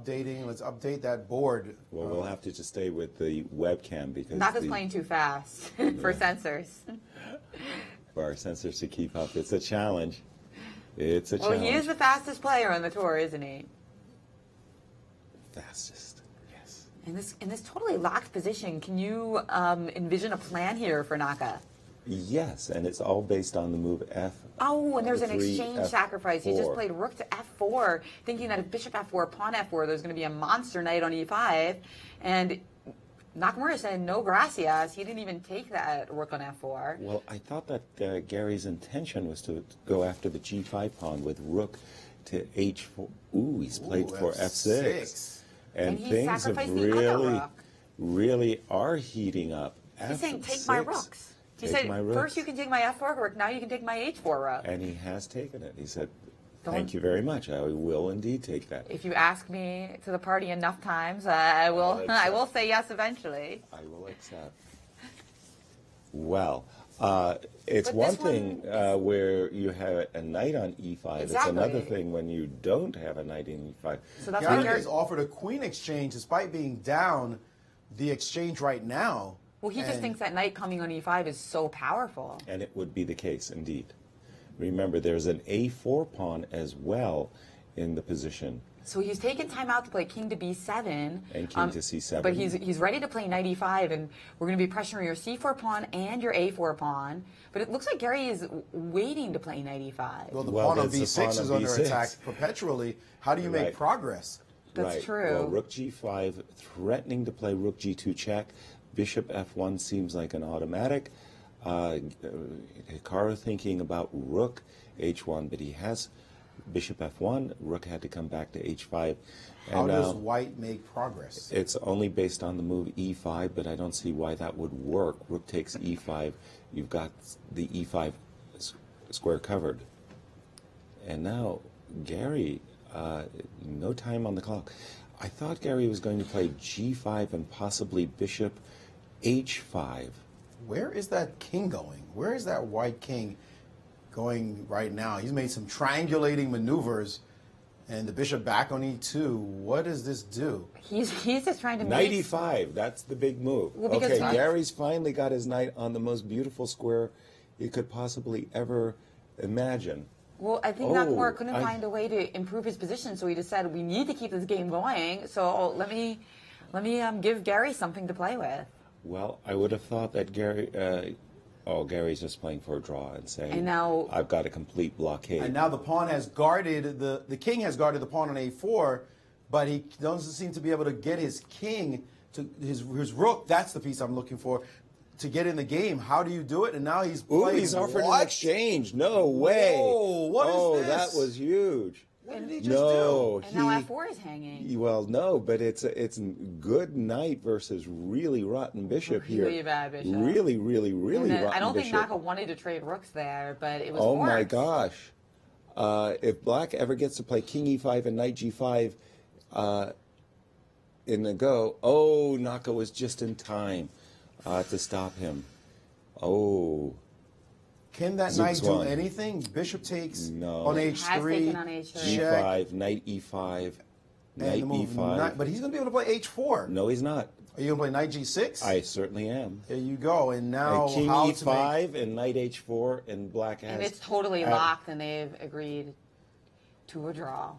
updating. Let's update that board. Well, we'll have to just stay with the webcam because Naka's playing too fast for sensors. For our sensors to keep up, it's a challenge. It's a challenge. Well, he is the fastest player on the tour, isn't he? Fastest, yes. In this totally locked position, can you envision a plan here for Naka? Yes, and it's all based on the move F. Oh, and there's an 3, exchange F4. sacrifice. He just played rook to F4, thinking that if bishop F4, pawn F4, there's going to be a monster knight on E5. And Nakamura said, no gracias. He didn't even take that rook on F4. Well, I thought that Garry's intention was to go after the G5 pawn with rook to H4. Ooh, he's played for F6. And he things have sacrificed the other rook. really are heating up. He's saying, take my rooks. He said, first you can take my F4 rook, now you can take my H4 rook. And he has taken it. He said, thank you very much. I will indeed take that. If you ask me to the party enough times, I will say yes eventually. I will accept. Well, it's one thing where you have a knight on E5. Exactly. It's another thing when you don't have a knight in E5. So that's Garry has offered a queen exchange despite being down the exchange right now. Well, he just thinks that knight coming on E5 is so powerful. And it would be the case, indeed. Remember, there's an A4 pawn as well in the position. So he's taken time out to play king to B7. And king to C7. But he's ready to play knight E5, and we're going to be pressuring your C4 pawn and your A4 pawn. But it looks like Garry is waiting to play knight E5. Well, the pawn on B6 is under attack perpetually. How do you make progress? That's true. Well, rook G5, threatening to play rook G2 check. Bishop F1 seems like an automatic. Hikaru thinking about rook H1, but he has bishop F1. Rook had to come back to H5. How does white make progress? It's only based on the move E5, but I don't see why that would work. Rook takes E5. You've got the E5 square covered. And now Garry, no time on the clock. I thought Garry was going to play G5 and possibly bishop H5. Where is that king going? Where is that white king going right now? He's made some triangulating maneuvers, and the bishop back on E2. What does this do? He's just trying to Knight make... E5, that's the big move. Well, okay, Garry's finally got his knight on the most beautiful square he could possibly ever imagine. Well, I think Nakamura couldn't find a way to improve his position, so he decided we need to keep this game going. So let me give Garry something to play with. Well, I would have thought that Garry's just playing for a draw and saying, and now, I've got a complete blockade. And now the pawn has guarded, the king has guarded the pawn on A4, but he doesn't seem to be able to get his king, to his rook, that's the piece I'm looking for, to get in the game. How do you do it? And now he's playing. He's offered an exchange. No way. Whoa, what is this? That was huge. What did he just do? And now F4 is hanging. Well, no, but it's good knight versus really rotten bishop here. Really bad bishop. Really rotten bishop. I don't think Naka wanted to trade rooks there, but it was Oh forced. my gosh. If black ever gets to play king E5 and knight G5 in the go, Naka was just in time to stop him. Can that knight do anything? Bishop takes on H3, on H3. G5, knight E5, knight E5. But he's going to be able to play H4. No, he's not. Are you going to play knight G6? I certainly am. There you go. And now King E5 and knight H4, and black has... And it's totally locked, and they've agreed to a draw.